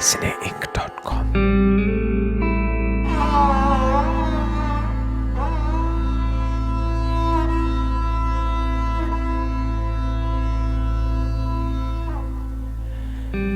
cineinc.com.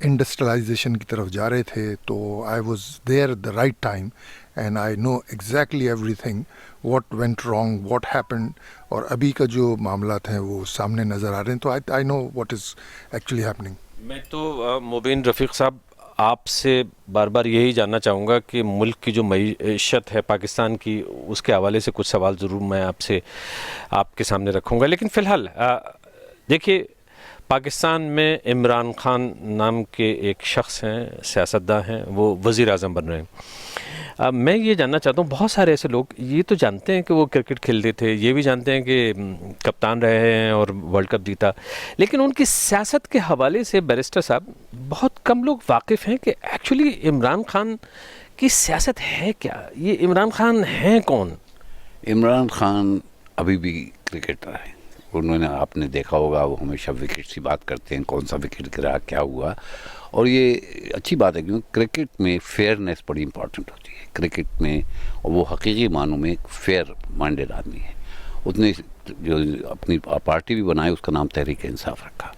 Industrialisation کی طرف جا رہے تھے تو I was there the right time and I know exactly everything what went wrong what happened. اور ابھی کا جو معاملات ہیں وہ سامنے نظر آ رہے ہیں تو I know what is actually happening. میں تو مبین رفیق صاحب آپ سے بار بار یہی جاننا چاہوں گا کہ ملک کی جو معیشت ہے پاکستان کی، اس کے حوالے سے کچھ سوال ضرور میں آپ کے سامنے رکھوں گا، لیکن فی الحال دیکھیے پاکستان میں عمران خان نام کے ایک شخص ہیں، سیاستداں ہیں، وہ وزیر اعظم بن رہے ہیں. میں یہ جاننا چاہتا ہوں، بہت سارے ایسے لوگ یہ تو جانتے ہیں کہ وہ کرکٹ کھیلتے تھے، یہ بھی جانتے ہیں کہ کپتان رہے ہیں اور ورلڈ کپ جیتا، لیکن ان کی سیاست کے حوالے سے بیرسٹر صاحب بہت کم لوگ واقف ہیں کہ ایکچولی عمران خان کی سیاست ہے کیا، یہ عمران خان ہیں کون؟ عمران خان ابھی بھی کرکٹر ہیں. انہوں نے آپ نے دیکھا ہوگا وہ ہمیشہ وکٹ کی بات کرتے ہیں، کون سا وکٹ گرا، کیا ہوا. اور یہ اچھی بات ہے کیونکہ کرکٹ میں فیئرنیس بڑی امپورٹنٹ ہوتی ہے. کرکٹ میں وہ حقیقی معنوں میں ایک فیئر مائنڈیڈ آدمی ہے. اس نے جو اپنی پارٹی بھی بنائی اس کا نام تحریک انصاف رکھا.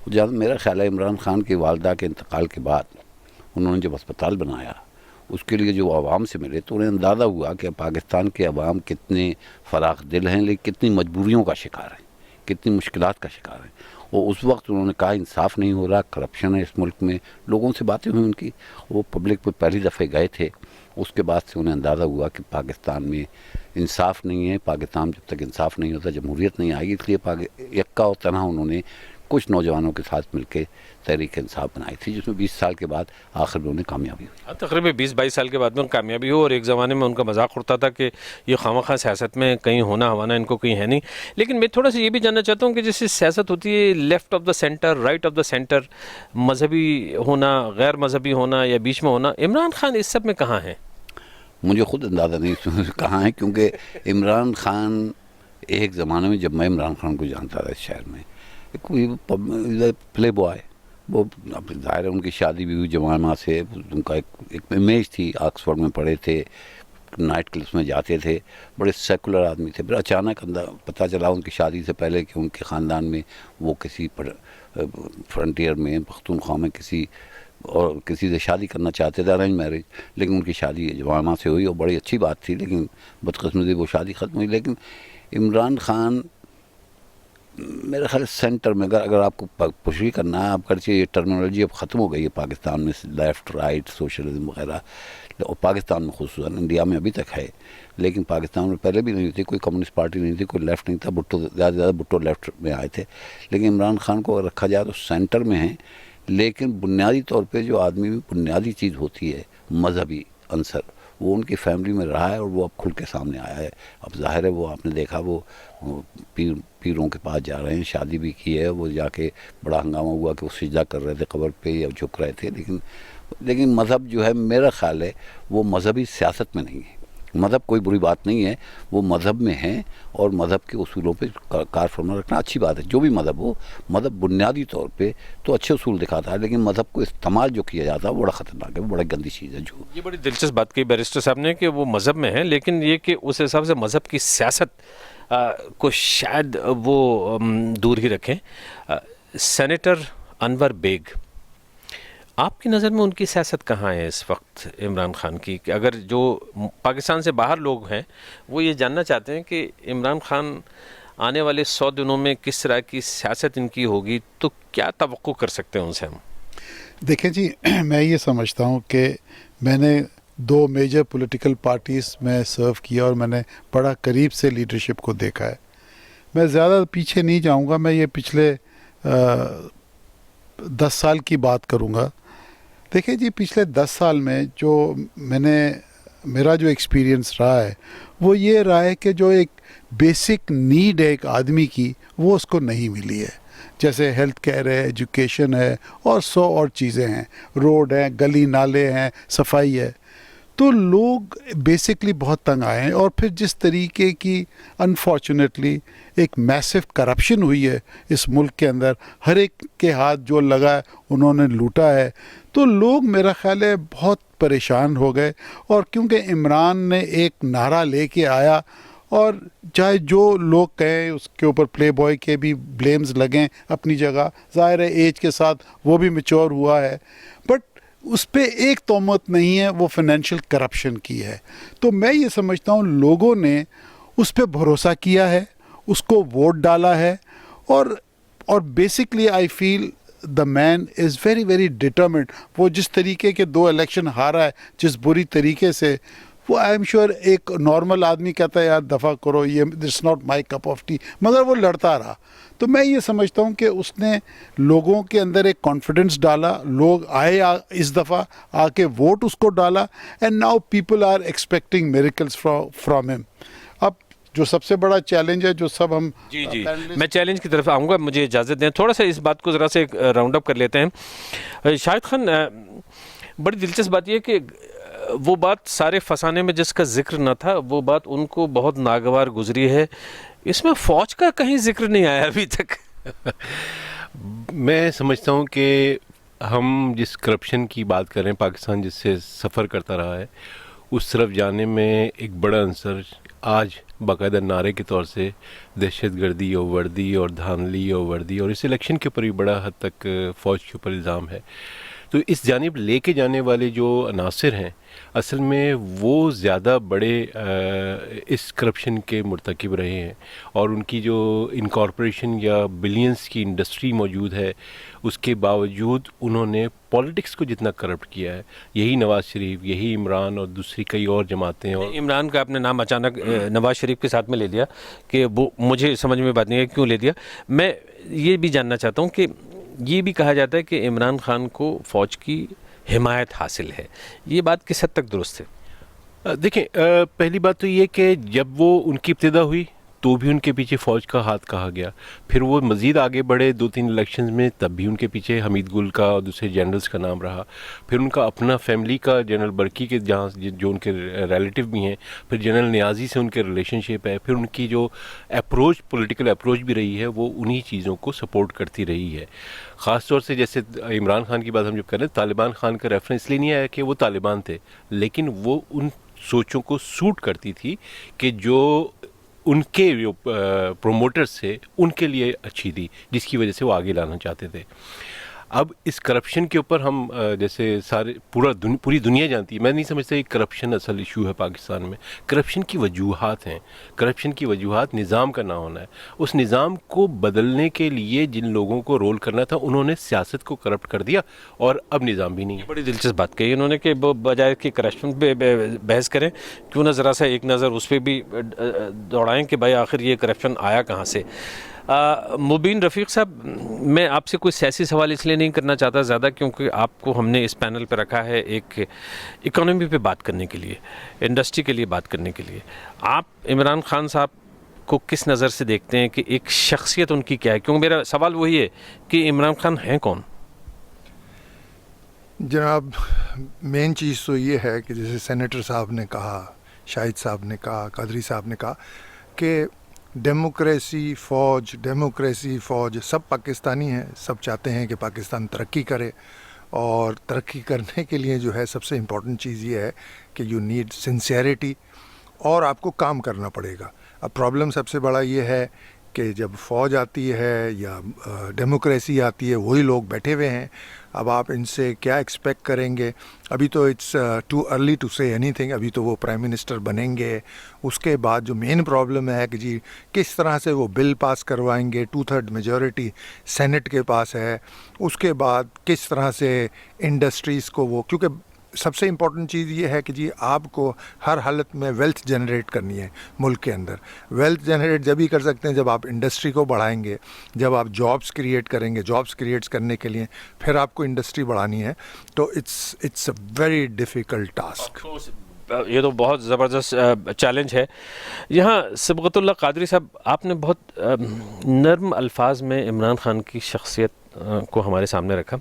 جہاں میرا خیال ہے عمران خان کی والدہ کے انتقال کے بعد انہوں نے جب اسپتال بنایا اس کے لیے جو عوام سے ملے تو انہیں اندازہ ہوا کہ پاکستان کے عوام کتنے فراخ دل ہیں لیکن کتنی مجبوریوں کا شکار ہیں، کتنی مشکلات کا شکار ہیں. اور اس وقت انہوں نے کہا انصاف نہیں ہو رہا، کرپشن ہے اس ملک میں. لوگوں سے باتیں ہوئی ان کی، وہ پبلک پہ پہلی دفعہ گئے تھے. اس کے بعد سے انہیں اندازہ ہوا کہ پاکستان میں انصاف نہیں ہے، پاکستان جب تک انصاف نہیں ہوتا جمہوریت نہیں آئے گی. اس لیے یکا اور تنہا انہوں نے کچھ نوجوانوں کے ساتھ مل کے تحریک انصاف بنائی تھی، جس میں 20 سال کے بعد آخر میں انہیں کامیابی ہوئی. تقریباً 20-22 سال کے بعد میں کامیابی ہو، اور ایک زمانے میں ان کا مذاق اڑتا تھا کہ یہ خواہ سیاست میں کہیں ہونا ہوانا ان کو کہیں ہے نہیں. لیکن میں تھوڑا سا یہ بھی جاننا چاہتا ہوں کہ جیسے سیاست ہوتی ہے left of the centre, right of the centre, مذہبی ہونا، غیر مذہبی ہونا یا بیچ میں ہونا، عمران خان اس سب میں کہاں ہیں؟ مجھے خود اندازہ نہیں کہاں ہے، کیونکہ عمران خان ایک زمانے میں جب میں عمران خان کو جانتا تھا اس شہر میں، کوئی پلے بوائے، وہ ظاہر ہے ان کی شادی بھی ہوئی جوانہ سے، ان کا ایک امیج تھی. آکسفورڈ میں پڑھے تھے، نائٹ کلبس میں جاتے تھے، بڑے سیکولر آدمی تھے. پھر اچانک پتہ چلا ان کی شادی سے پہلے کہ ان کے خاندان میں وہ کسی فرنٹیئر میں پختونخوا میں کسی سے شادی کرنا چاہتے تھے، ارینج میرج، لیکن ان کی شادی جوانہ سے ہوئی اور بڑی اچھی بات تھی، لیکن بدقسمتی وہ شادی ختم ہوئی. لیکن عمران خان میرے خیال سینٹر میں اگر آپ کو پشری کرنا ہے، آپ کر چاہیے یہ ٹرمینالوجی اب ختم ہو گئی ہے پاکستان میں، لیفٹ رائٹ سوشلزم وغیرہ، اور پاکستان میں خصوصاً، انڈیا میں ابھی تک ہے لیکن پاکستان میں پہلے بھی نہیں تھی. کوئی کمیونسٹ پارٹی نہیں تھی، کوئی لیفٹ نہیں تھا. بھٹو زیادہ سے زیادہ بھٹو لیفٹ میں آئے تھے. لیکن عمران خان کو اگر رکھا جائے تو سینٹر میں ہیں، لیکن بنیادی طور پہ جو آدمی میں بنیادی چیز ہوتی ہے مذہبی عنصر، وہ ان کی فیملی میں رہا ہے اور وہ اب کھل کے سامنے آیا ہے. اب ظاہر ہے وہ آپ نے دیکھا وہ پیروں کے پاس جا رہے ہیں، شادی بھی کی ہے، وہ جا کے بڑا ہنگامہ ہوا کہ وہ سجدہ کر رہے تھے قبر پہ یا جھک رہے تھے. لیکن مذہب جو ہے میرا خیال ہے وہ مذہبی سیاست میں نہیں ہے. مذہب کوئی بری بات نہیں ہے، وہ مذہب میں ہیں اور مذہب کے اصولوں پہ کار فرما رکھنا اچھی بات ہے. جو بھی مذہب ہو، مذہب بنیادی طور پہ تو اچھے اصول دکھاتا ہے، لیکن مذہب کو استعمال جو کیا جاتا ہے وہ بڑا خطرناک ہے، وہ بڑا گندی چیز ہے. جو یہ بڑی دلچسپ بات کی بیرسٹر صاحب نے کہ وہ مذہب میں ہیں، لیکن یہ کہ اس حساب سے مذہب کی سیاست کو شاید وہ دور ہی رکھیں. سینیٹر انور بیگ، آپ کی نظر میں ان کی سیاست کہاں ہے اس وقت عمران خان کی؟ کہ اگر جو پاکستان سے باہر لوگ ہیں وہ یہ جاننا چاہتے ہیں کہ عمران خان آنے والے 100 دنوں میں کس طرح کی سیاست ان کی ہوگی، تو کیا توقع کر سکتے ہیں ان سے ہم؟ دیکھیں جی، میں یہ سمجھتا ہوں کہ میں نے 2 میجر پولیٹیکل پارٹیز میں سرو کیا اور میں نے بڑا قریب سے لیڈرشپ کو دیکھا ہے. میں زیادہ پیچھے نہیں جاؤں گا، میں یہ پچھلے 10 سال کی بات کروں گا. دیکھیں جی، پچھلے 10 سال میں جو میرا جو ایکسپیرینس رہا ہے وہ یہ رہا ہے کہ جو ایک بیسک نیڈ ہے ایک آدمی کی، وہ اس کو نہیں ملی ہے. جیسے ہیلتھ کیئر ہے، ایجوکیشن ہے اور 100 اور چیزیں ہیں، روڈ ہیں، گلی نالے ہیں، صفائی ہے. تو لوگ بیسکلی بہت تنگ آئے ہیں. اور پھر جس طریقے کی انفارچونیٹلی ایک میسو کرپشن ہوئی ہے اس ملک کے اندر، ہر ایک کے ہاتھ جو لگا ہے انہوں نے لوٹا ہے، تو لوگ میرا خیال ہے بہت پریشان ہو گئے. اور کیونکہ عمران نے ایک نعرہ لے کے آیا اور چاہے جو لوگ کہیں اس کے اوپر پلے بوائے کے بھی بلیمز لگیں اپنی جگہ، ظاہر ہے ایج کے ساتھ وہ بھی میچور ہوا ہے، بٹ اس پہ ایک تہمت نہیں ہے، وہ فائنینشیل کرپشن کی ہے. تو میں یہ سمجھتا ہوں لوگوں نے اس پہ بھروسہ کیا ہے، اس کو ووٹ ڈالا ہے، اور basically I feel the man is very very determined. وہ جس طریقے کے 2 الیکشن ہارا ہے، جس بری طریقے سے، وہ آئی ایم شیور ایک نارمل آدمی کہتا ہے یار دفعہ کرو، یہ it's not my cup of tea, مگر وہ لڑتا رہا. تو میں یہ سمجھتا ہوں کہ اس نے لوگوں کے اندر ایک کانفیڈنس ڈالا، لوگ آئے اس دفعہ آ کے ووٹ اس کو ڈالا، and now people are expecting miracles from ہم. اب جو سب سے بڑا چیلنج ہے جو سب ہم جی میں چیلنج کی طرف آؤں گا، مجھے اجازت دیں تھوڑا سا اس بات کو ذرا سے راؤنڈ اپ کر لیتے ہیں. شاہد خان، بڑی دلچسپ بات یہ کہ وہ بات سارے فسانے میں جس کا ذکر نہ تھا، وہ بات ان کو بہت ناگوار گزری ہے. اس میں فوج کا کہیں ذکر نہیں آیا ابھی تک. میں سمجھتا ہوں کہ ہم جس کرپشن کی بات کر رہے ہیں، پاکستان جس سے سفر کرتا رہا ہے، اس طرف جانے میں ایک بڑا عنصر آج باقاعدہ نعرے کے طور سے دہشت گردی اور وردی اور دھاندلی اور وردی، اور اس الیکشن کے اوپر بھی بڑا حد تک فوج کے اوپر الزام ہے. تو اس جانب لے کے جانے والے جو عناصر ہیں، اصل میں وہ زیادہ بڑے اس کرپشن کے مرتکب رہے ہیں، اور ان کی جو انکارپوریشن یا بلینز کی انڈسٹری موجود ہے، اس کے باوجود انہوں نے پولیٹکس کو جتنا کرپٹ کیا ہے، یہی نواز شریف، یہی عمران اور دوسری کئی اور جماعتیں. اور عمران کا اپنے نام اچانک نواز شریف کے ساتھ میں لے لیا کہ وہ مجھے سمجھ میں بات نہیں ہے کیوں لے دیا. میں یہ بھی جاننا چاہتا ہوں کہ یہ بھی کہا جاتا ہے کہ عمران خان کو فوج کی حمایت حاصل ہے، یہ بات کس حد تک درست ہے؟ دیکھیں، پہلی بات تو یہ کہ جب وہ ان کی ابتدا ہوئی تو بھی ان کے پیچھے فوج کا ہاتھ کہا گیا، پھر وہ مزید آگے بڑھے 2-3 الیکشنز میں، تب بھی ان کے پیچھے حمید گل کا اور دوسرے جنرلز کا نام رہا. پھر ان کا اپنا فیملی کا جنرل برکی کے جہاں جو ان کے ریلیٹیو بھی ہیں، پھر جنرل نیازی سے ان کے ریلیشن شپ ہے، پھر ان کی جو اپروچ، پولیٹیکل اپروچ بھی رہی ہے، وہ انہی چیزوں کو سپورٹ کرتی رہی ہے. خاص طور سے جیسے عمران خان کی بات ہم جب کر رہے ہیں، طالبان خان کا ریفرنس اس لیے نہیں آیا کہ وہ طالبان تھے، لیکن وہ ان سوچوں کو سوٹ کرتی تھی کہ جو ان کے جو پروموٹرز تھے ان کے لیے اچھی تھی، جس کی وجہ سے وہ آگے لانا چاہتے تھے. اب اس کرپشن کے اوپر ہم جیسے سارے پوری دنیا جانتی ہے، میں نہیں سمجھتا کہ کرپشن اصل ایشو ہے پاکستان میں. کرپشن کی وجوہات ہیں، کرپشن کی وجوہات نظام کا نہ ہونا ہے. اس نظام کو بدلنے کے لیے جن لوگوں کو رول کرنا تھا، انہوں نے سیاست کو کرپٹ کر دیا، اور اب نظام بھی نہیں ہے. بڑی دلچسپ بات کہی انہوں نے کہ بجائے کہ کرپشن پہ بحث کریں، کیوں نہ ذرا سا ایک نظر اس پہ بھی دوڑائیں کہ بھائی آخر یہ کرپشن آیا کہاں سے. مبین رفیق صاحب، میں آپ سے کوئی سیاسی سوال اس لیے نہیں کرنا چاہتا زیادہ، کیونکہ آپ کو ہم نے اس پینل پہ رکھا ہے ایک اکانومی پہ بات کرنے کے لیے، انڈسٹری کے لیے بات کرنے کے لیے. آپ عمران خان صاحب کو کس نظر سے دیکھتے ہیں کہ ایک شخصیت ان کی کیا ہے؟ کیونکہ میرا سوال وہی ہے کہ عمران خان ہیں کون؟ جناب، مین چیز تو یہ ہے کہ جیسے سینیٹر صاحب نے کہا، شاہد صاحب نے کہا، قادری صاحب نے کہا کہ ڈیموکریسی فوج سب پاکستانی ہیں، سب چاہتے ہیں کہ پاکستان ترقی کرے، اور ترقی کرنے کے لیے جو ہے سب سے امپورٹنٹ چیز یہ ہے کہ یو نیڈ سنسیئرٹی، اور آپ کو کام کرنا پڑے گا. اب پرابلم سب سے بڑا یہ ہے کہ جب فوج آتی ہے یا ڈیموکریسی آتی ہے، وہی لوگ بیٹھے ہوئے ہیں. اب آپ ان سے کیا ایکسپیکٹ کریں گے؟ ابھی تو اٹس ٹو ارلی ٹو سے اینی تھنگ. ابھی تو وہ پرائم منسٹر بنیں گے. اس کے بعد جو مین پرابلم ہے کہ جی کس طرح سے وہ بل پاس کروائیں گے، 2/3 میجورٹی سینٹ کے پاس ہے. اس کے بعد کس طرح سے انڈسٹریز کو وہ، کیونکہ سب سے امپورٹنٹ چیز یہ ہے کہ جی آپ کو ہر حالت میں ویلتھ جنریٹ کرنی ہے ملک کے اندر. ویلتھ جنریٹ جب ہی کر سکتے ہیں جب آپ انڈسٹری کو بڑھائیں گے، جب آپ جابس کریٹ کریں گے. جابس کریٹ کرنے کے لیے پھر آپ کو انڈسٹری بڑھانی ہے. تو it's a very difficult task. یہ تو بہت زبردست چیلنج ہے. یہاں صبغت اللہ قادری صاحب، آپ نے بہت نرم الفاظ میں عمران خان کی شخصیت کو ہمارے سامنے رکھا.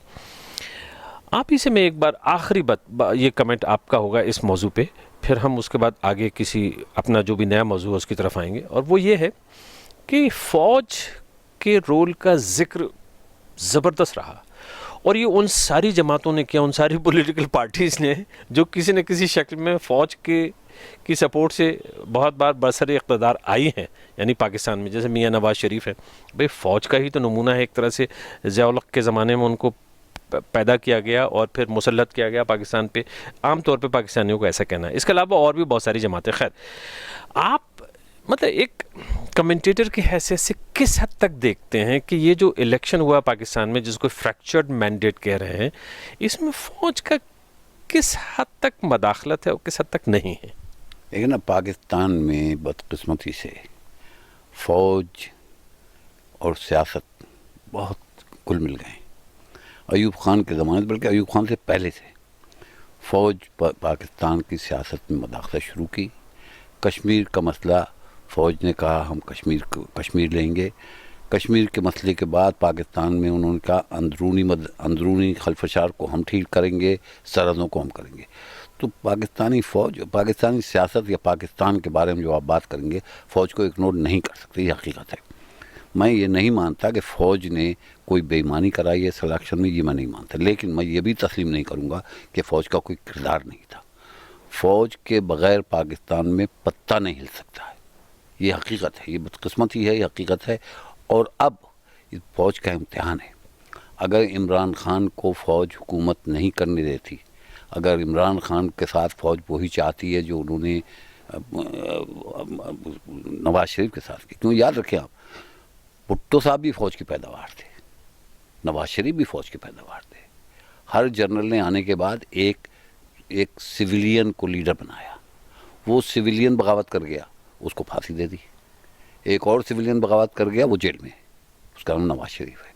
آپ ہی سے میں ایک بار آخری بات، یہ کمنٹ آپ کا ہوگا اس موضوع پہ، پھر ہم اس کے بعد آگے کسی اپنا جو بھی نیا موضوع ہے اس کی طرف آئیں گے. اور وہ یہ ہے کہ فوج کے رول کا ذکر زبردست رہا، اور یہ ان ساری جماعتوں نے کیا، ان ساری پولیٹیکل پارٹیز نے جو کسی نہ کسی شکل میں فوج کے کی سپورٹ سے بہت بار برسر اقتدار آئی ہیں، یعنی پاکستان میں، جیسے میاں نواز شریف ہے، بھئی فوج کا ہی تو نمونہ ہے ایک طرح سے، ضیاء الحق کے زمانے میں ان کو پیدا کیا گیا اور پھر مسلط کیا گیا پاکستان پہ، عام طور پہ پاکستانیوں کو ایسا کہنا ہے۔ اس کے علاوہ اور بھی بہت ساری جماعتیں۔ خیر، آپ مطلب ایک کمنٹیٹر کی حیثیت سے کس حد تک دیکھتے ہیں کہ یہ جو الیکشن ہوا پاکستان میں، جس کو فریکچرڈ مینڈیٹ کہہ رہے ہیں، اس میں فوج کا کس حد تک مداخلت ہے اور کس حد تک نہیں ہے؟ لیکن اب پاکستان میں بدقسمتی سے فوج اور سیاست بہت گل مل گئے ہیں۔ ایوب خان کے زمانے، بلکہ ایوب خان سے پہلے سے فوج پاکستان کی سیاست میں مداخلت شروع کی۔ کشمیر کا مسئلہ، فوج نے کہا ہم کشمیر لیں گے۔ کشمیر کے مسئلے کے بعد پاکستان میں انہوں نے کہا اندرونی خلفشار کو ہم ٹھیک کریں گے، سرحدوں کو ہم کریں گے۔ تو پاکستانی فوج، پاکستانی سیاست یا پاکستان کے بارے میں جو آپ بات کریں گے، فوج کو اگنور نہیں کر سکتے، یہ حقیقت ہے۔ میں یہ نہیں مانتا کہ فوج نے کوئی بے ایمانی کرائی ہے سلیکشن میں، یہ میں نہیں مانتا، لیکن میں یہ بھی تسلیم نہیں کروں گا کہ فوج کا کوئی کردار نہیں تھا۔ فوج کے بغیر پاکستان میں پتہ نہیں ہل سکتا ہے، یہ حقیقت ہے، یہ بدقسمتی ہے، یہ حقیقت ہے۔ اور اب اس فوج کا امتحان ہے۔ اگر عمران خان کو فوج حکومت نہیں کرنے دیتی، اگر عمران خان کے ساتھ فوج وہی چاہتی ہے جو انہوں نے نواز شریف کے ساتھ کی، کیوں یاد رکھیں آپ، بھٹو صاحب بھی فوج کی پیداوار تھے، نواز شریف بھی فوج کی پیداوار تھے۔ ہر جنرل نے آنے کے بعد ایک سویلین کو لیڈر بنایا، وہ سویلین بغاوت کر گیا، اس کو پھانسی دے دی۔ ایک اور سویلین بغاوت کر گیا، وہ جیل میں، اس کا نام نواز شریف ہے۔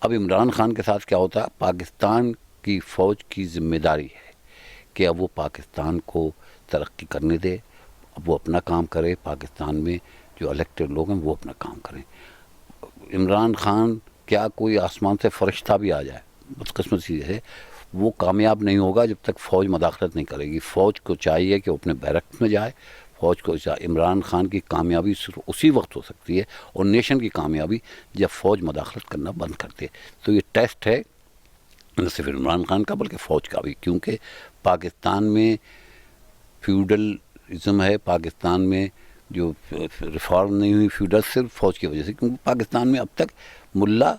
اب عمران خان کے ساتھ کیا ہوتا؟ پاکستان کی فوج کی ذمہ داری ہے کہ اب وہ پاکستان کو ترقی کرنے دے، اب وہ اپنا کام کرے، پاکستان میں جو الیکٹڈ لوگ ہیں وہ اپنا کام کریں۔ عمران خان کیا کوئی آسمان سے فرشتہ بھی آ جائے، بدقسمتی سے وہ کامیاب نہیں ہوگا جب تک فوج مداخلت نہیں کرے گی۔ فوج کو چاہیے کہ وہ اپنے بیرکس میں جائے، فوج کو عمران خان کی کامیابی صرف اسی وقت ہو سکتی ہے اور نیشن کی کامیابی جب فوج مداخلت کرنا بند کر دے۔ تو یہ ٹیسٹ ہے نہ صرف عمران خان کا بلکہ فوج کا بھی، کیونکہ پاکستان میں فیوڈلزم ہے، پاکستان میں جو ریفارم نہیں ہوئی فیوڈل صرف فوج کی وجہ سے، کیونکہ پاکستان میں اب تک ملا،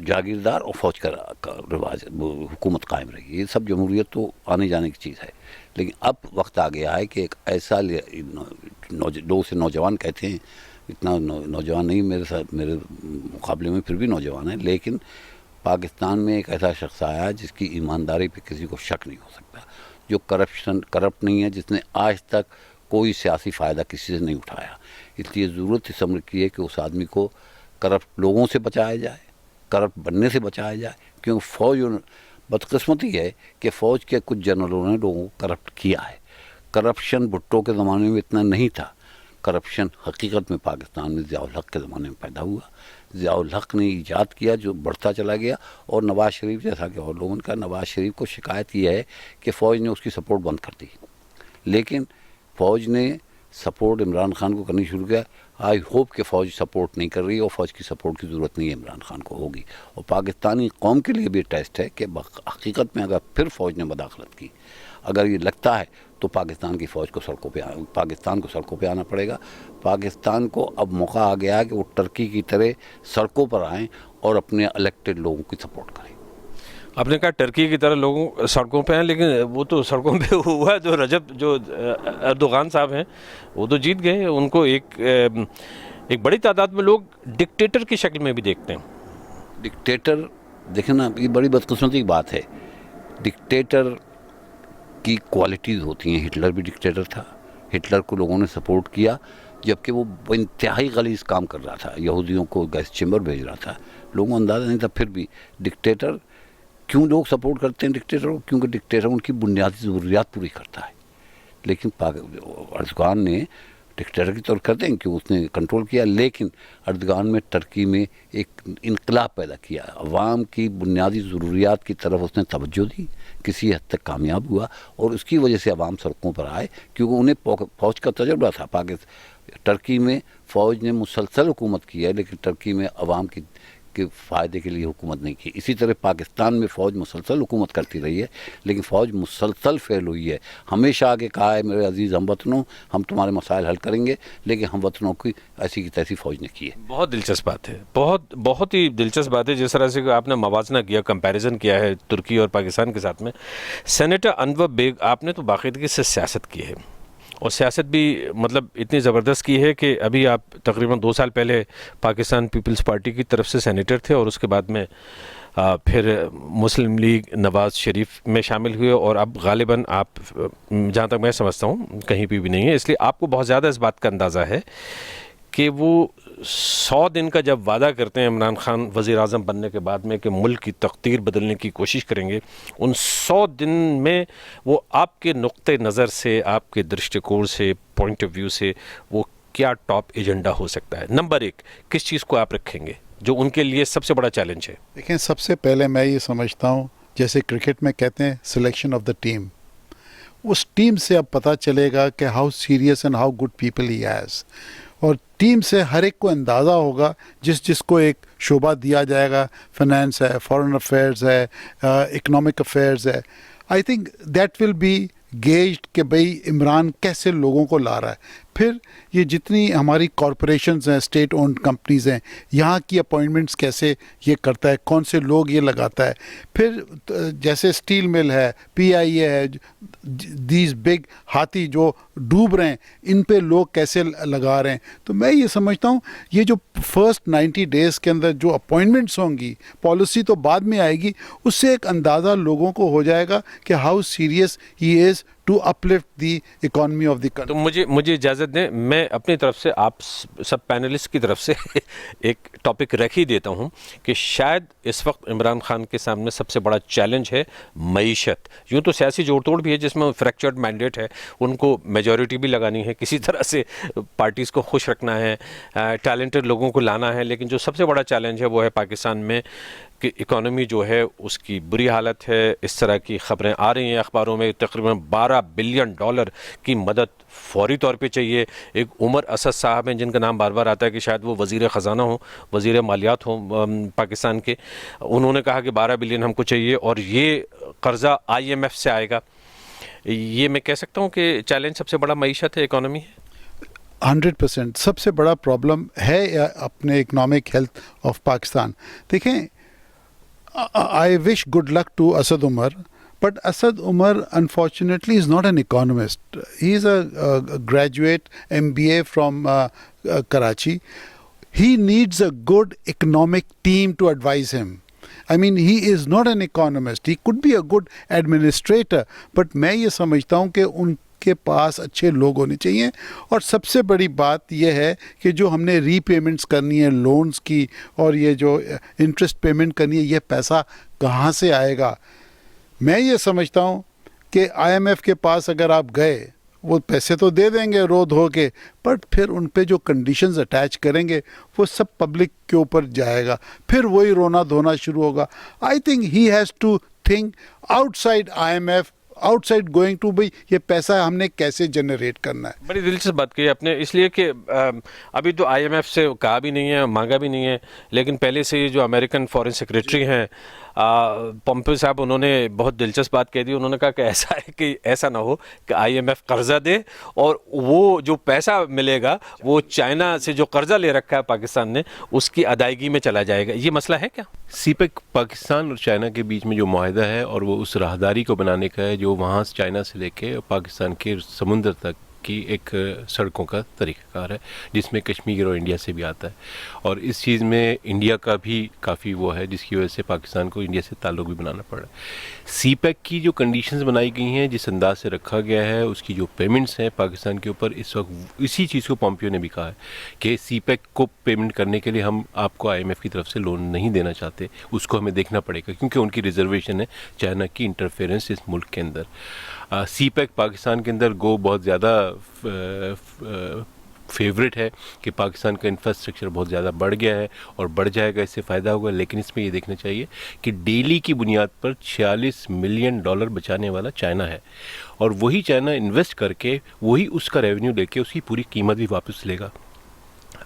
جاگیردار اور فوج کا رواج حکومت قائم رہی۔ یہ سب جمہوریت تو آنے جانے کی چیز ہے، لیکن اب وقت آ گیا ہے کہ ایک ایسا لوگ سے نوجوان کہتے ہیں، اتنا نوجوان نہیں میرے مقابلے میں، پھر بھی نوجوان ہے، لیکن پاکستان میں ایک ایسا شخص آیا جس کی ایمانداری پہ کسی کو شک نہیں ہو سکتا، جو کرپٹ نہیں ہے، جس نے آج تک کوئی سیاسی فائدہ کسی سے نہیں اٹھایا۔ اس لیے ضرورت اس امر کی ہے کہ اس آدمی کو کرپٹ لوگوں سے بچایا جائے، کرپٹ بننے سے بچایا جائے، کیونکہ فوج، بدقسمتی ہے کہ فوج کے کچھ جنرلوں نے لوگوں کو کرپٹ کیا ہے۔ کرپشن بھٹو کے زمانے میں اتنا نہیں تھا، کرپشن حقیقت میں پاکستان میں ضیاء الحق کے زمانے میں پیدا ہوا۔ ضیاء الحق نے ایجاد کیا جو بڑھتا چلا گیا، اور نواز شریف جیسا کہ اور لوگوں کا، نواز شریف کو شکایت یہ ہے کہ فوج نے اس کی سپورٹ بند کر دی، لیکن فوج نے سپورٹ عمران خان کو کرنی شروع کیا۔ آئی ہوپ کہ فوج سپورٹ نہیں کر رہی، اور فوج کی سپورٹ کی ضرورت نہیں ہے عمران خان کو، ہوگی۔ اور پاکستانی قوم کے لیے بھی ٹیسٹ ہے کہ حقیقت میں اگر پھر فوج نے مداخلت کی، اگر یہ لگتا ہے تو پاکستان کی فوج کو پاکستان کو سڑکوں پہ آنا پڑے گا۔ پاکستان کو اب موقع آ گیا ہے کہ وہ ٹرکی کی طرح سڑکوں پر آئیں اور اپنے الیکٹڈ لوگوں کی سپورٹ کریں۔ آپ نے کہا ٹرکی کی طرح لوگوں سڑکوں پہ ہیں، لیکن وہ تو سڑکوں پہ ہوا جو اردوغان صاحب ہیں وہ تو جیت گئے، ان کو ایک بڑی تعداد میں لوگ ڈکٹیٹر کی شکل میں بھی دیکھتے ہیں۔ ڈکٹیٹر دیکھیں نا، یہ بڑی بدقسمتی کی بات ہے، ڈکٹیٹر کی کوالٹیز ہوتی ہیں۔ ہٹلر بھی ڈکٹیٹر تھا، ہٹلر کو لوگوں نے سپورٹ کیا جبکہ وہ انتہائی غلیظ کام کر رہا تھا، یہودیوں کو گیس چیمبر بھیج رہا تھا، لوگوں کو اندازہ نہیں تھا۔ پھر بھی ڈکٹیٹر کیوں لوگ سپورٹ کرتے ہیں ڈکٹیٹر کو؟ کیونکہ ڈکٹیٹر ان کی بنیادی ضروریات پوری کرتا ہے۔ لیکن اردوغان نے ڈکٹیٹر کی طور کرتے ہیں کہ اس نے کنٹرول کیا، لیکن اردوغان میں ٹرکی میں ایک انقلاب پیدا کیا، عوام کی بنیادی ضروریات کی طرف اس نے توجہ دی، کسی حد تک کامیاب ہوا، اور اس کی وجہ سے عوام سڑکوں پر آئے، کیونکہ انہیں فوج کا تجربہ تھا۔ ٹرکی میں فوج نے مسلسل حکومت کی ہے، لیکن ٹرکی میں عوام کی کے فائدے کے لیے حکومت نہیں کی. اسی طرح پاکستان میں فوج مسلسل حکومت کرتی رہی ہے لیکن فوج مسلسل فیل ہوئی ہے. ہمیشہ آگے کہا ہے میرے عزیز ہم وطنوں ہم تمہارے مسائل حل کریں گے, لیکن ہم وطنوں کی ایسی کی تیسی فوج نے کی ہے. بہت دلچسپ بات ہے, بہت ہی دلچسپ بات ہے جس طرح سے آپ نے موازنہ کیا, کمپیریزن کیا ہے ترکی اور پاکستان کے ساتھ میں. سینیٹر انور بیگ, آپ نے تو باقاعدگی سے سیاست کی ہے اور سیاست بھی مطلب اتنی زبردست کی ہے کہ ابھی آپ تقریباً 2 سال پہلے پاکستان پیپلز پارٹی کی طرف سے سینیٹر تھے اور اس کے بعد میں پھر مسلم لیگ نواز شریف میں شامل ہوئے اور اب غالباً آپ جہاں تک میں سمجھتا ہوں کہیں پہ بھی نہیں ہے, اس لیے آپ کو بہت زیادہ اس بات کا اندازہ ہے کہ وہ 100 دن کا جب وعدہ کرتے ہیں عمران خان وزیر اعظم بننے کے بعد میں کہ ملک کی تقدیر بدلنے کی کوشش کریں گے, ان 100 دن میں وہ آپ کے نقطۂ نظر سے, آپ کے درشٹیکون سے, پوائنٹ آف ویو سے وہ کیا ٹاپ ایجنڈا ہو سکتا ہے؟ نمبر 1, کس چیز کو آپ رکھیں گے جو ان کے لیے سب سے بڑا چیلنج ہے؟ دیکھیں, سب سے پہلے میں یہ سمجھتا ہوں جیسے کرکٹ میں کہتے ہیں سلیکشن آف دا ٹیم, اس ٹیم سے اب پتہ چلے گا کہ how serious and how good people he has, اور ٹیم سے ہر ایک کو اندازہ ہوگا جس کو ایک شعبہ دیا جائے گا, فنانس ہے, فارن افیئرز ہے, اکنامک افیئرز ہے. I think that will be gauged کہ بھئی عمران کیسے لوگوں کو لا رہا ہے. پھر یہ جتنی ہماری کارپوریشنز ہیں, اسٹیٹ اونڈ کمپنیز ہیں, یہاں کی اپوائنٹمنٹس کیسے یہ کرتا ہے, کون سے لوگ یہ لگاتا ہے. پھر جیسے اسٹیل مل ہے, پی آئی اے ہے, دیز بگ ہاتھی جو ڈوب رہے ہیں, ان پہ لوگ کیسے لگا رہے ہیں. تو میں یہ سمجھتا ہوں یہ جو فرسٹ 90 ڈیز کے اندر جو اپوائنٹمنٹس ہوں گی, پالیسی تو بعد میں آئے گی, اس سے ایک اندازہ لوگوں کو ہو جائے گا کہ how serious he is to uplift the economy of the country. تو مجھے اجازت دیں, میں اپنی طرف سے آپ سب پینلسٹ کی طرف سے ایک ٹاپک رکھ ہی دیتا ہوں کہ شاید اس وقت عمران خان کے سامنے سب سے بڑا چیلنج ہے معیشت. یوں تو سیاسی جوڑ توڑ بھی ہے جس میں فریکچرڈ مینڈیٹ ہے, ان کو میجورٹی بھی لگانی ہے, کسی طرح سے پارٹیز کو خوش رکھنا ہے, ٹیلنٹڈ لوگوں کو لانا ہے, لیکن جو سب سے بڑا چیلنج ہے وہ ہے پاکستان میں کہ اکانومی جو ہے اس کی بری حالت ہے. اس طرح کی خبریں آ رہی ہیں اخباروں میں, تقریباً $12 بلین کی مدد فوری طور پہ چاہیے. ایک عمر اسد صاحب ہیں جن کا نام بار بار آتا ہے کہ شاید وہ وزیر خزانہ ہوں, وزیر مالیات ہوں پاکستان کے, انہوں نے کہا کہ 12 بلین ہم کو چاہیے اور یہ قرضہ IMF سے آئے گا. یہ میں کہہ سکتا ہوں کہ چیلنج سب سے بڑا معیشت ہے, اکانومی ہے. 100% سب سے بڑا پرابلم ہے اپنے اکنامک ہیلتھ آف پاکستان. دیکھیں, I wish good luck to Asad Umar, but Asad Umar unfortunately is not an economist. He is a graduate MBA from Karachi. He needs a good economic team to advise him. I mean, he is not an economist. He could be a good administrator, but میں یہ سمجھتا ہوں کہ ان کے پاس اچھے لوگ ہونے چاہیے. اور سب سے بڑی بات یہ ہے کہ جو ہم نے ری پیمنٹس کرنی ہے لونز کی اور یہ جو انٹرسٹ پیمنٹ کرنی ہے, یہ پیسہ کہاں سے آئے گا. میں یہ سمجھتا ہوں کہ IMF کے پاس اگر آپ گئے, وہ پیسے تو دے دیں گے رو دھو کے, بٹ پھر ان پہ جو کنڈیشنز اٹیچ کریں گے وہ سب پبلک کے اوپر جائے گا, پھر وہی رونا دھونا شروع ہوگا. I think he has to think outside IMF, outside going to بھئی یہ پیسہ ہم نے کیسے جنریٹ کرنا ہے. بڑی دلچسپ بات کی آپ نے, اس لیے کہ ابھی تو IMF سے کہا بھی نہیں ہے, مانگا بھی نہیں ہے, لیکن پہلے سے جو امریکن فارن سیکریٹری ہیں پومپیو صاحب, انہوں نے بہت دلچسپ بات کہہ دی. انہوں نے کہا کہ ایسا ہے کہ ایسا نہ ہو کہ IMF قرضہ دے اور وہ جو پیسہ ملے گا وہ چائنا سے جو قرضہ لے رکھا ہے پاکستان نے اس کی ادائیگی میں چلا جائے گا. یہ مسئلہ ہے کیا؟ سی پیک پاکستان اور چائنا کے بیچ میں جو معاہدہ ہے اور وہ اس راہداری کو بنانے کا ہے جو وہاں سے چائنا سے لے کے پاکستان کے سمندر تک کی ایک سڑکوں کا طریقہ کار ہے جس میں کشمیر اور انڈیا سے بھی آتا ہے. اور اس چیز میں انڈیا کا بھی کافی وہ ہے جس کی وجہ سے پاکستان کو انڈیا سے تعلق بھی بنانا پڑ رہا ہے. سی پیک کی جو کنڈیشنز بنائی گئی ہیں, جس انداز سے رکھا گیا ہے, اس کی جو پیمنٹس ہیں پاکستان کے اوپر اس وقت, اسی چیز کو پومپیو نے بھی کہا ہے کہ سی پیک کو پیمنٹ کرنے کے لیے ہم آپ کو IMF کی طرف سے لون نہیں دینا چاہتے, اس کو ہمیں دیکھنا پڑے گا کیونکہ ان کی ریزرویشن ہے چائنا کی انٹرفیئرنس اس ملک کے اندر. سی پیک پاکستان کے اندر بہت زیادہ فیوریٹ ہے کہ پاکستان کا انفراسٹرکچر بہت زیادہ بڑھ گیا ہے اور بڑھ جائے گا, اس سے فائدہ ہوگا. لیکن اس میں یہ دیکھنا چاہیے کہ ڈیلی کی بنیاد پر $46 ملین بچانے والا چائنا ہے اور وہی چائنا انویسٹ کر کے وہی اس کا ریونیو لے کے اس کی پوری قیمت بھی واپس لے گا.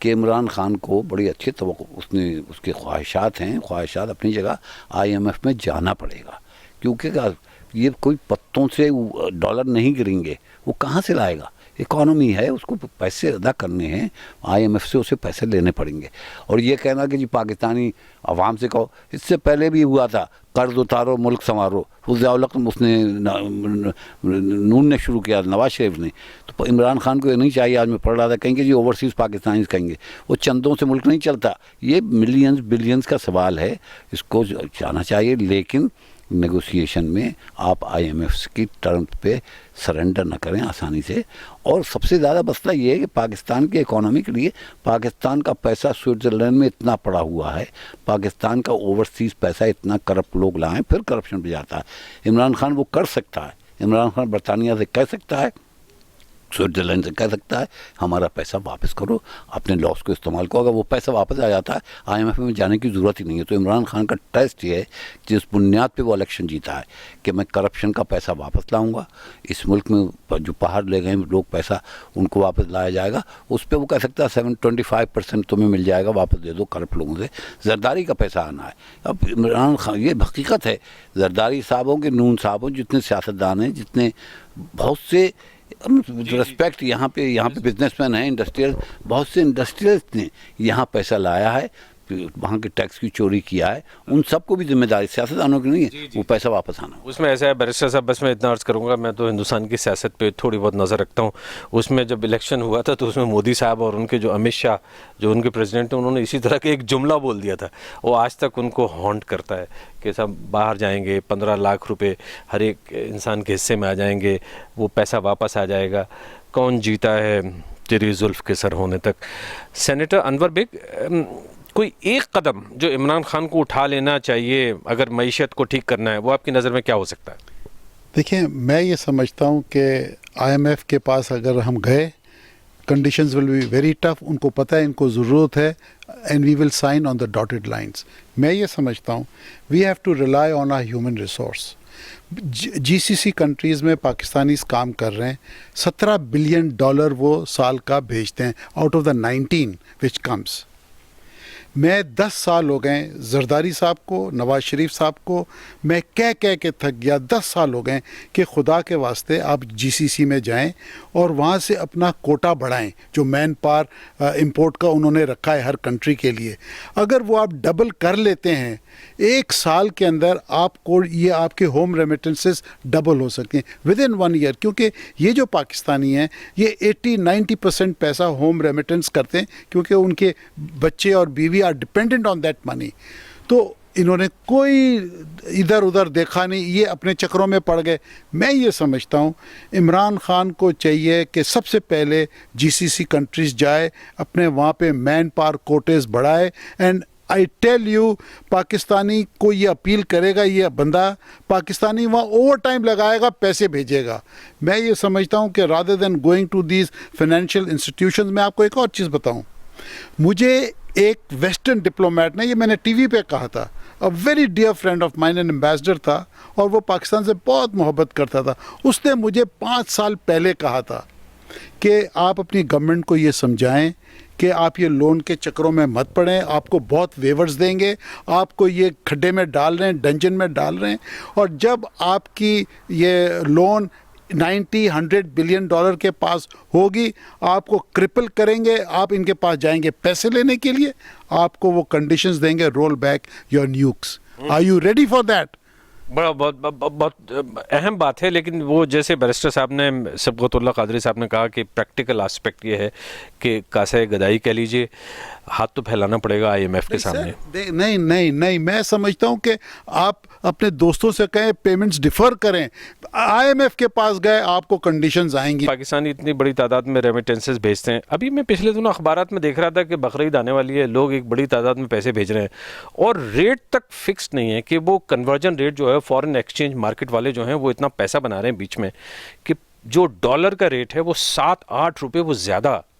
کہ عمران خان کو بڑی اچھی اس کے خواہشات ہیں، خواہشات اپنی جگہ IMF میں جانا پڑے گا، کیونکہ یہ کوئی پتوں سے ڈالر نہیں گریں گے، وہ کہاں سے لائے گا؟ اکانومی ہے، اس کو پیسے ادا کرنے ہیں، IMF سے اسے پیسے لینے پڑیں گے. اور یہ کہنا کہ جی پاکستانی عوام سے کہو، اس سے پہلے بھی ہوا تھا، قرض اتارو ملک سنوارو، اس نے نون نے شروع کیا، نواز شریف نے. تو عمران خان کو یہ نہیں چاہیے، آج میں پڑھ رہا تھا کہیں گے جی اوورسیز پاکستانی کہیں گے، وہ چندوں سے ملک نہیں چلتا، یہ ملینز بلینز کا سوال ہے، اس کو جانا چاہیے. لیکن نیگوسیشن میں آپ IMF کی ٹرم پہ سرنڈر نہ کریں آسانی سے. اور سب سے زیادہ مسئلہ یہ ہے کہ پاکستان کی اکانومی کے لیے پاکستان کا پیسہ سوئٹزرلینڈ میں اتنا پڑا ہوا ہے، پاکستان کا اوورسیز پیسہ اتنا کرپٹ لوگ لائیں، پھر کرپشن پہ جاتا ہے. عمران خان وہ کر سکتا ہے، عمران خان برطانیہ سے کہہ سکتا ہے، سوئٹزرلینڈ سے کہہ سکتا ہے ہمارا پیسہ واپس کرو، اپنے لاس کو استعمال کرو. اگر وہ پیسہ واپس آ جاتا ہے IMF میں جانے کی ضرورت ہی نہیں ہے. تو عمران خان کا ٹیسٹ یہ ہے جس بنیاد پہ وہ الیکشن جیتا ہے کہ میں کرپشن کا پیسہ واپس لاؤں گا، اس ملک میں جو باہر لے گئے لوگ پیسہ ان کو واپس لایا جائے گا. اس پہ وہ کہہ سکتا ہے 25% تمہیں مل جائے گا، واپس دے دو کرپٹ لوگوں سے. زرداری کا پیسہ آنا ہے. اب عمران خان، یہ حقیقت ہے، زرداری صاحبوں کے نون صاحبوں جتنے سیاستدان ہیں، جتنے بہت سے ریسپیکٹ یہاں پہ بزنس مین ہیں، انڈسٹریل، بہت سے انڈسٹریلسٹ نے یہاں پیسہ لایا ہے، وہاں کے ٹیکس کی چوری کیا ہے، ان سب کو بھی ذمہ داری سیاستدانوں کی نہیں ہے، وہ پیسہ واپس آنا. اس میں ایسا ہے بیرسٹر صاحب، بس میں اتنا عرض کروں گا، میں تو ہندوستان کی سیاست پہ تھوڑی بہت نظر رکھتا ہوں. اس میں جب الیکشن ہوا تھا تو اس میں مودی صاحب اور ان کے جو امت شاہ جو ان کے پریزیڈنٹ ہیں، انہوں نے اسی طرح کے ایک جملہ بول دیا تھا، وہ آج تک ان کو ہانٹ کرتا ہے کہ سب باہر جائیں گے، 15 لاکھ روپے ہر ایک انسان کے حصے میں آ جائیں گے، وہ پیسہ واپس آ جائے گا، کون جیتا ہے تیری زلف کے سر ہونے تک. سینیٹر انور بیگ، کوئی ایک قدم جو عمران خان کو اٹھا لینا چاہیے اگر معیشت کو ٹھیک کرنا ہے، وہ آپ کی نظر میں کیا ہو سکتا ہے؟ دیکھیں، میں یہ سمجھتا ہوں کہ IMF کے پاس اگر ہم گئے، conditions will be very tough, ان کو پتہ ہے ان کو ضرورت ہے، and we will sign on the dotted lines. میں یہ سمجھتا ہوں we have to rely on a human resource. GCC countries میں پاکستانیز کام کر رہے ہیں، $17 بلین وہ سال کا بھیجتے ہیں، آؤٹ آف دا 19 وچ کمس. میں 10 سال ہو گئے زرداری صاحب کو، نواز شریف صاحب کو میں کہہ کے تھک گیا، 10 سال ہو گئے کہ خدا کے واسطے آپ GCC میں جائیں اور وہاں سے اپنا کوٹا بڑھائیں جو مین پاور امپورٹ کا انہوں نے رکھا ہے ہر کنٹری کے لیے. اگر وہ آپ ڈبل کر لیتے ہیں، 1 سال کے اندر آپ کو یہ آپ کے ہوم ریمیٹنسز ڈبل ہو سکتے ہیں ود ان 1 ایئر. کیونکہ یہ جو پاکستانی ہیں یہ 80-90% پیسہ ہوم ریمیٹنس کرتے ہیں، کیونکہ ان کے بچے اور بیوی are dependent on that money. تو انہوں نے کوئی ادھر ادھر دیکھا نہیں، یہ اپنے چکروں میں پڑ گئے. میں یہ سمجھتا ہوں عمران خان کو چاہیے کہ سب سے پہلے GCC کنٹریز جائے، اپنے وہاں پہ مین پاور کوٹیز بڑھائے. And I tell you, Pakistani کو یہ اپیل کرے گا، یہ بندہ پاکستانی وہاں اوور ٹائم لگائے گا، پیسے بھیجے گا. میں یہ سمجھتا ہوں کہ rather than going to these financial institutions. میں آپ کو ایک اور چیز بتاؤں، مجھے ایک ویسٹرن ڈپلومیٹ نے، یہ میں نے ٹی وی پہ کہا تھا، very dear friend of mine and ambassador تھا، اور وہ پاکستان سے بہت محبت کرتا تھا. اس نے مجھے 5 سال پہلے کہا تھا کہ آپ اپنی گورنمنٹ کو یہ سمجھائیں کہ آپ یہ لون کے چکروں میں مت پڑیں، آپ کو بہت ویورز دیں گے، آپ کو یہ کھڈے میں ڈال رہے ہیں، ڈنجن میں ڈال رہے ہیں، اور جب آپ کی یہ لون $90-100 بلین کے پاس ہوگی، آپ کو کرپل کریں گے، آپ ان کے پاس جائیں گے پیسے لینے کے لیے، آپ کو وہ کنڈیشنز دیں گے، roll back your nukes. Are you ready for that? بہت اہم بات ہے. لیکن وہ جیسے بیرسٹر صاحب نے، سبقت اللہ قادری صاحب نے کہا کہ پریکٹیکل آسپیکٹ یہ ہے کہ کاسہ گدائی کہہ لیجئے، ہاتھ تو پھیلانا پڑے گا IMF کے سامنے. نہیں، میں سمجھتا ہوں کہ آپ اپنے دوستوں سے کہیں پیمنٹس ڈیفر کریں. IMF کے پاس گئے، آپ کو کنڈیشنز آئیں گی. پاکستانی اتنی بڑی تعداد میں ریمیٹنسز بھیجتے ہیں. ابھی میں پچھلے دنوں اخبارات میں دیکھ رہا تھا کہ بقرعید آنے والی ہے، لوگ ایک بڑی تعداد میں پیسے بھیج رہے ہیں، اور ریٹ تک فکس نہیں ہے کہ وہ کنورجن ریٹ جو ہے، فورن ایکسچینج مارکیٹ والے جو ہیں وہ اتنا پیسہ بنا رہے ہیں بیچ میں کہ جو ڈالر کا ریٹ ہے وہ $7-8 وہ زیادہ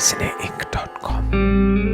cineinc.com